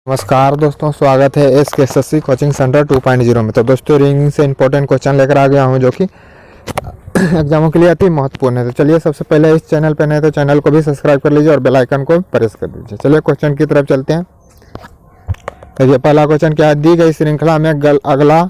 नमस्कार दोस्तों, स्वागत है SKSSC कोचिंग सेंटर 2.0 में। तो दोस्तों रीजनिंग से इंपॉर्टेंट क्वेश्चन लेकर आ गया हूं जो कि एग्जामों के लिए अति महत्वपूर्ण है। तो चलिए सबसे पहले इस चैनल पर नए तो चैनल को भी सब्सक्राइब कर लीजिए और बेल आइकन को प्रेस कर दीजिए। चलिए क्वेश्चन की तरफ चलते हैं। देखिए पहला क्वेश्चन क्या है, दी गई श्रृंखला में अगला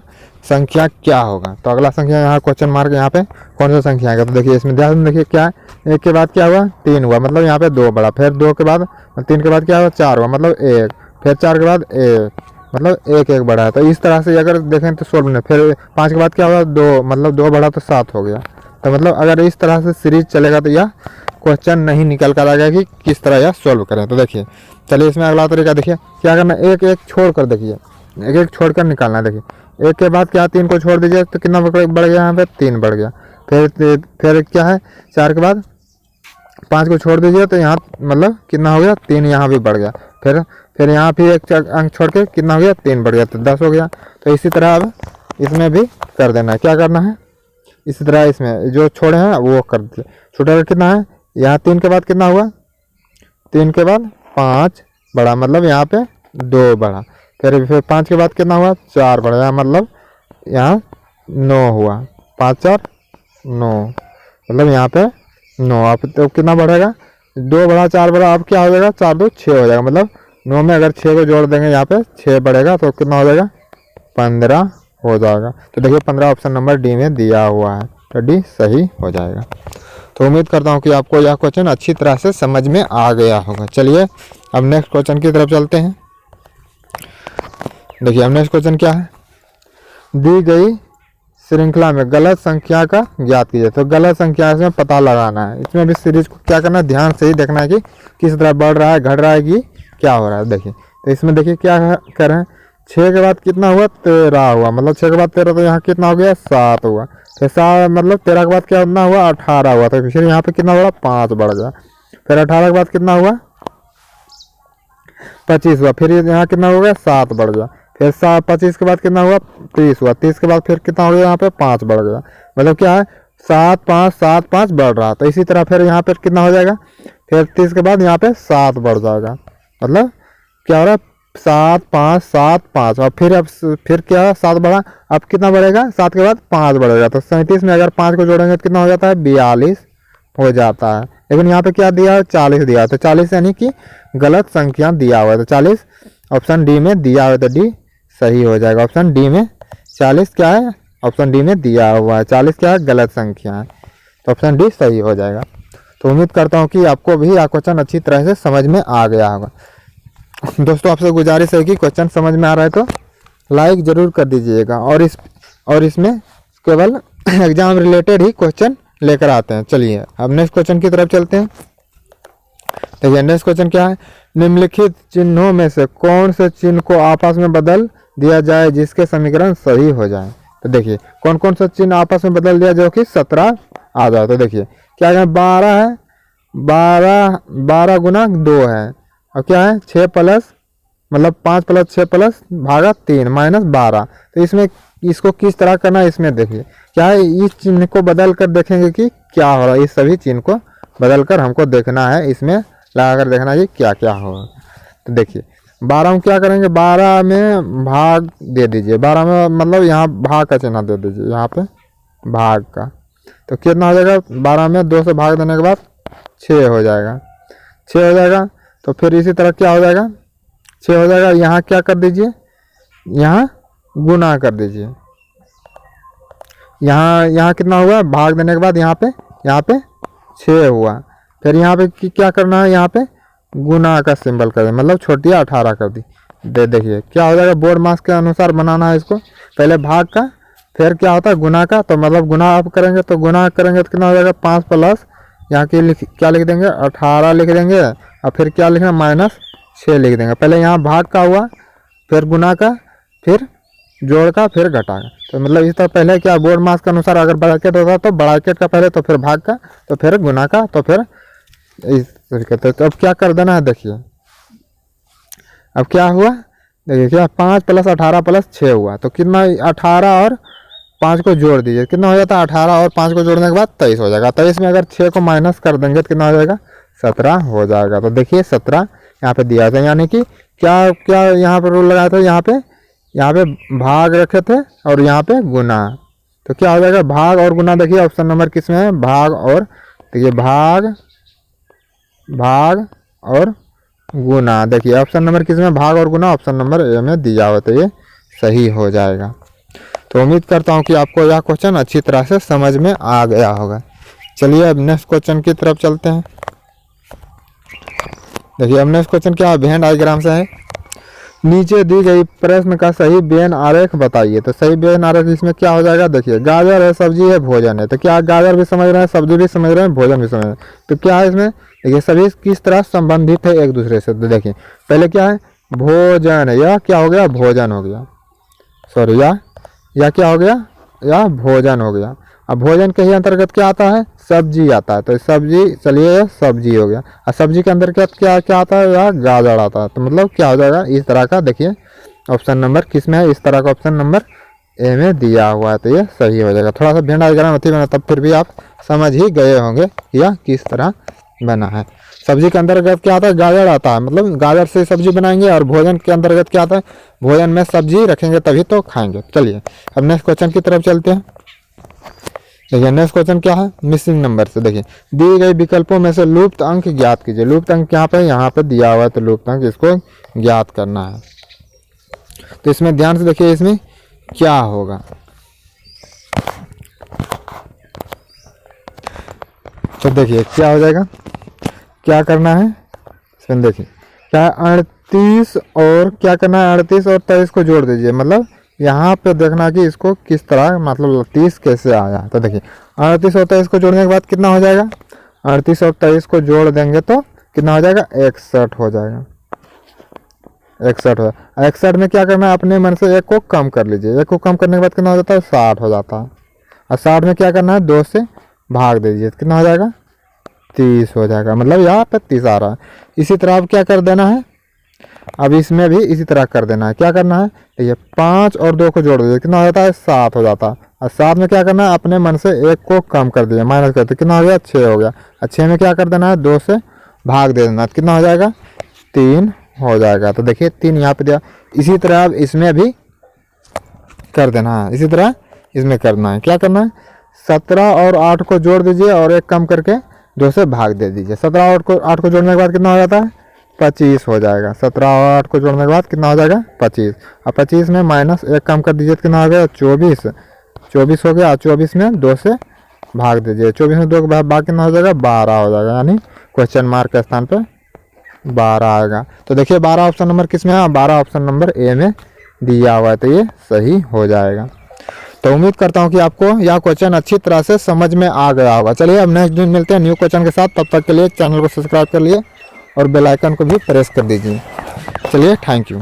संख्या क्या होगा। तो अगला संख्या यहाँ क्वेश्चन मार्क यहाँ पे कौन सा संख्या आएगा। तो देखिए इसमें ध्यान देखिए क्या है, एक के बाद क्या हुआ 3 हुआ, मतलब यहाँ पे 2 बढ़ा, फिर 2 के बाद 3 के बाद क्या हुआ 4 हुआ, मतलब 1, फिर 4 के बाद 1, मतलब 1 बढ़ा है। तो इस तरह से अगर देखें तो 16 में, फिर 5 के बाद क्या हुआ 2, मतलब 2 बढ़ा तो 7 हो गया। तो मतलब अगर इस तरह से सीरीज चलेगा तो यह क्वेश्चन नहीं निकल कर आएगा कि किस तरह यह सॉल्व करें। तो देखिए चलिए इसमें अगला तरीका देखिए क्या करना, एक एक छोड़ कर देखिए, एक एक छोड़ कर निकालना है। देखिए 1 के बाद क्या 3 को छोड़ दीजिए तो कितना बढ़ गया, यहाँ पे 3 बढ़ गया। फिर क्या है 4 के बाद 5 को छोड़ दीजिए तो यहाँ मतलब कितना हो गया 3, यहाँ भी बढ़ गया। फिर यहाँ भी एक अंक छोड़ के कितना हो गया 3 बढ़ गया, तो 10 हो गया। तो इसी तरह अब इसमें भी कर देना है। क्या करना है, इसी तरह इसमें जो छोड़े हैं वो कर दीजिए। छोटा कितना है, यहाँ 3 के बाद कितना हुआ, 3 के बाद 5 बढ़ा, मतलब यहाँ पे 2 बढ़ा। फिर 5 के बाद कितना हुआ 4 बढ़ा, मतलब यहाँ 9 हुआ, 5 4 9, मतलब यहाँ पे 9। अब तो कितना बढ़ेगा, 2 बढ़ा 4 बढ़ा, अब क्या हो जाएगा 4 2 6 हो जाएगा, मतलब 9 में अगर 6 को जोड़ देंगे यहाँ पे 6 बढ़ेगा तो कितना हो जाएगा 15 हो जाएगा। तो देखिए 15 ऑप्शन नंबर डी में दिया हुआ है, तो डी सही हो जाएगा। तो उम्मीद करता हूँ कि आपको यह क्वेश्चन अच्छी तरह से समझ में आ गया होगा। चलिए अब नेक्स्ट क्वेश्चन की तरफ चलते हैं। देखिए अब नेक्स्ट क्वेश्चन क्या है, दी गई श्रृंखला में गलत संख्या का ज्ञात कीजिए। तो गलत संख्या इसमें पता लगाना है। इसमें भी सीरीज को क्या करना है, ध्यान से ही देखना है कि किस तरह बढ़ रहा है, घट रहा है कि क्या हो रहा है। देखिए तो इसमें देखिए क्या कर रहे हैं, 6 के बाद कितना हुआ 13 हुआ, मतलब 6 के बाद 13 तो यहाँ कितना हो गया 7 हुआ। फिर 7 मतलब 13 के बाद क्या कितना हुआ 18 हुआ, तो फिर यहाँ पे कितना हुआ 5 बढ़ गया। फिर 18 के बाद कितना हुआ 25 हुआ, फिर यहाँ कितना हो गया 7 बढ़ गया। फिर 25 के बाद कितना हुआ 30 हुआ, 30 के बाद फिर कितना हो गया यहाँ पे 5 बढ़ गया, मतलब क्या है 7 5 7 5 बढ़ रहा। तो इसी तरह फिर यहाँ पे कितना हो जाएगा, फिर 30 के बाद यहाँ पे 7 बढ़ जाएगा, मतलब क्या हो रहा है 7 5 7 5, और फिर क्या 7 बढ़ा, अब कितना बढ़ेगा 7 के बाद 5 बढ़ेगा। तो 37 में अगर 5 को जोड़ेंगे तो कितना हो जाता है 42 हो जाता है। लेकिन यहाँ पे क्या दिया है 40 दिया है, तो 40 यानी कि गलत संख्या दिया हुआ है। तो 40 ऑप्शन डी में दिया हुआ है, तो डी सही हो जाएगा। ऑप्शन डी में 40 क्या है, ऑप्शन डी में दिया हुआ है 40 क्या है गलत संख्या है, तो ऑप्शन डी सही हो जाएगा। तो उम्मीद करता हूँ कि आपको भी यह क्वेश्चन अच्छी तरह से समझ में आ गया होगा। दोस्तों आपसे गुजारिश है कि क्वेश्चन समझ में आ रहा है तो लाइक ज़रूर कर दीजिएगा, और इसमें केवल एग्जाम रिलेटेड ही क्वेश्चन लेकर आते हैं। चलिए अब नेक्स्ट क्वेश्चन की तरफ चलते हैं। देखिए नेक्स्ट क्वेश्चन क्या है, निम्नलिखित चिन्हों में से कौन से चिन्ह को आपस में बदल दिया जाए जिसके समीकरण सही हो जाए। तो देखिए कौन कौन सा चिन्ह आपस में बदल दिया जो कि 17 आ जाए। तो देखिए क्या है 12 है, 12 गुना 2 है, और क्या है 6 प्लस मतलब 5 प्लस 6 प्लस भागा 3 माइनस 12। तो इसमें इसको किस तरह करना है, इसमें देखिए क्या है, इस चिन्ह को बदल कर देखेंगे कि क्या हो रहा है। इस सभी चिन्ह को बदल कर हमको देखना है, इसमें लगा कर देखना है कि क्या क्या होगा। तो देखिए 12 में क्या करेंगे, 12 में भाग दे दीजिए, 12 में मतलब यहाँ भाग का चिन्ह दे दीजिए, यहाँ पे भाग का। तो कितना हो जाएगा 12 में 2 से भाग देने के बाद 6 हो जाएगा, 6 हो जाएगा। तो फिर इसी तरह क्या हो जाएगा 6 हो जाएगा, यहाँ क्या कर दीजिए, यहाँ गुना कर दीजिए। यहाँ कितना हुआ भाग देने के बाद यहाँ पे 6 हुआ। फिर यहाँ पे क्या करना है, यहाँ पे गुना का सिंबल कर दे, मतलब छोटी 18 कर दी। देखिए क्या हो जाएगा, बोर्ड मार्क्स के अनुसार बनाना है इसको, पहले भाग का फिर क्या होता है गुना का। तो मतलब गुना आप करेंगे तो गुना करेंगे तो कितना हो जाएगा 5 प्लस यहाँ की क्या लिख देंगे 18 लिख देंगे, और फिर क्या लिखना माइनस 6 लिख देंगे। पहले यहाँ भाग का हुआ, फिर गुना का, फिर जोड़ का, फिर घटा का। तो मतलब इस तरह पहले क्या बोर्ड मार्क्स के अनुसार अगर ब्रैकेट होता तो ब्रैकेट का पहले, तो फिर भाग का, तो फिर गुना का, तो फिर इस तरीके। तो अब क्या कर देना है, देखिए अब क्या हुआ, देखिए क्या 5 प्लस 18 प्लस 6 हुआ, तो कितना 18 और 5 को जोड़ दीजिए, कितना हो जाता है 18 और 5 को जोड़ने के बाद 23 हो जाएगा। 23 में अगर 6 को माइनस कर देंगे तो कितना हो जाएगा 17 हो जाएगा। तो देखिए 17 यहाँ पे दिया था, यानी कि क्या क्या यहाँ पे रूल लगाया था, यहाँ पे भाग रखे थे और यहाँ पे गुना। तो क्या हो जाएगा भाग और गुना। देखिए ऑप्शन नंबर किस में है, भाग और, देखिए भाग और गुना। देखिए ऑप्शन नंबर किस में, भाग और गुना, ऑप्शन नंबर ए में दिया हुआ, तो ये सही हो जाएगा। तो उम्मीद करता हूँ कि आपको यह क्वेश्चन अच्छी तरह से समझ में आ गया होगा। चलिए अब नेक्स्ट क्वेश्चन की तरफ चलते हैं। देखिए अब नेक्स्ट क्वेश्चन क्या है, वेन डायग्राम से है। नीचे दी गई प्रश्न का सही वेन आरेख बताइए। तो सही वेन आरेख इसमें क्या हो जाएगा, देखिए गाजर है, सब्जी है, भोजन है। तो क्या गाजर भी समझ रहे हैं, सब्जी भी समझ रहे हैं, भोजन भी समझ रहे हैं। तो क्या है इसमें, देखिए सभी किस तरह संबंधित है एक दूसरे से। तो देखिए पहले क्या है, भोजन, या क्या हो गया, भोजन हो गया, सॉरी या क्या हो गया, या भोजन हो गया। अब भोजन के ही अंतर्गत क्या आता है, सब्जी आता है। तो सब्जी, चलिए सब्जी हो गया। और सब्जी के अंदर क्या क्या आता है, या गाजर आता है। तो मतलब क्या हो जाएगा इस तरह का। देखिए ऑप्शन नंबर किस में है, इस तरह का ऑप्शन नंबर ए में दिया हुआ है। तो ये सही हो जाएगा। थोड़ा सा भेड़ डायग्राम नहीं बना, तब फिर भी आप समझ ही गए होंगे यह किस तरह बना है। सब्जी के अंतर्गत क्या आता है, गाजर आता है, मतलब गाजर से सब्जी बनाएंगे। और भोजन के अंतर्गत क्या आता है, भोजन में सब्जी रखेंगे तभी तो खाएंगे। चलिए अब नेक्स्ट क्वेश्चन की तरफ चलते हैं। देखिए नेक्स्ट क्वेश्चन क्या है, मिसिंग नंबर से। देखिए दी गई विकल्पों में से लुप्त अंक ज्ञात कीजिए। लुप्त अंक यहाँ पे दिया हुआ है, तो लुप्त अंक इसको ज्ञात करना है। तो इसमें ध्यान से देखिए इसमें क्या होगा। तो देखिए क्या हो जाएगा, क्या करना है इसमें, देखिए क्या है 38 और क्या करना है, 38 और 23 को जोड़ दीजिए। मतलब यहाँ पे देखना कि इसको किस तरह, मतलब 30 कैसे आया। तो देखिए 38 और 23 को जोड़ने के बाद कितना हो जाएगा, 38 और 23 को जोड़ देंगे तो कितना हो जाएगा, 61 हो जाएगा। 61 हो जाएगा। 61 में क्या करना है, अपने मन से एक को कम कर लीजिए। एक को कम करने के बाद कितना हो जाता है, 60 हो जाता है। और 60 में क्या करना है, 2 से भाग दीजिए, कितना हो जाएगा, 30 हो जाएगा। मतलब यहाँ पे 30 आ रहा है। इसी तरह अब क्या कर देना है, अब इसमें भी इसी तरह कर देना है। क्या करना है, ये 5 और 2 को जोड़ दीजिए, कितना हो जाता है, 7 हो जाता है। और 7 में क्या करना है, अपने मन से एक को कम कर दीजिए, माइनस करते, कितना हो गया, 6 हो गया। और 6 में क्या कर देना है, 2 से भाग दे देना, कितना हो जाएगा, 3 हो जाएगा। तो देखिए 3 यहाँ पे दिया। इसी तरह अब इसमें भी कर देना है, इसी तरह इसमें करना है। क्या करना है, 17 और 8 को जोड़ दीजिए और एक कम करके 2 से भाग दे दीजिए। 17 और 8 को जोड़ने के बाद कितना हो जाता है, 25 हो जाएगा। 17 और 8 को जोड़ने के बाद कितना हो जाएगा, 25। और 25 में माइनस एक कम कर दीजिए, कितना हो गया, 24। 24 हो गया। 24 में 2 से भाग दीजिए। 24 में 2 के भाग कितना हो जाएगा, 12 हो जाएगा। यानी क्वेश्चन मार्क के स्थान पे 12 आएगा। तो देखिए 12 ऑप्शन नंबर किस में है, 12 ऑप्शन नंबर ए में दिया हुआ है। तो ये सही हो जाएगा। तो उम्मीद करता हूँ कि आपको यह क्वेश्चन अच्छी तरह से समझ में आ गया होगा। चलिए अब नेक्स्ट दिन मिलते हैं न्यू क्वेश्चन के साथ। तब तक के लिए चैनल को सब्सक्राइब कर लिए और बेल आइकन को भी प्रेस कर दीजिए। चलिए थैंक यू।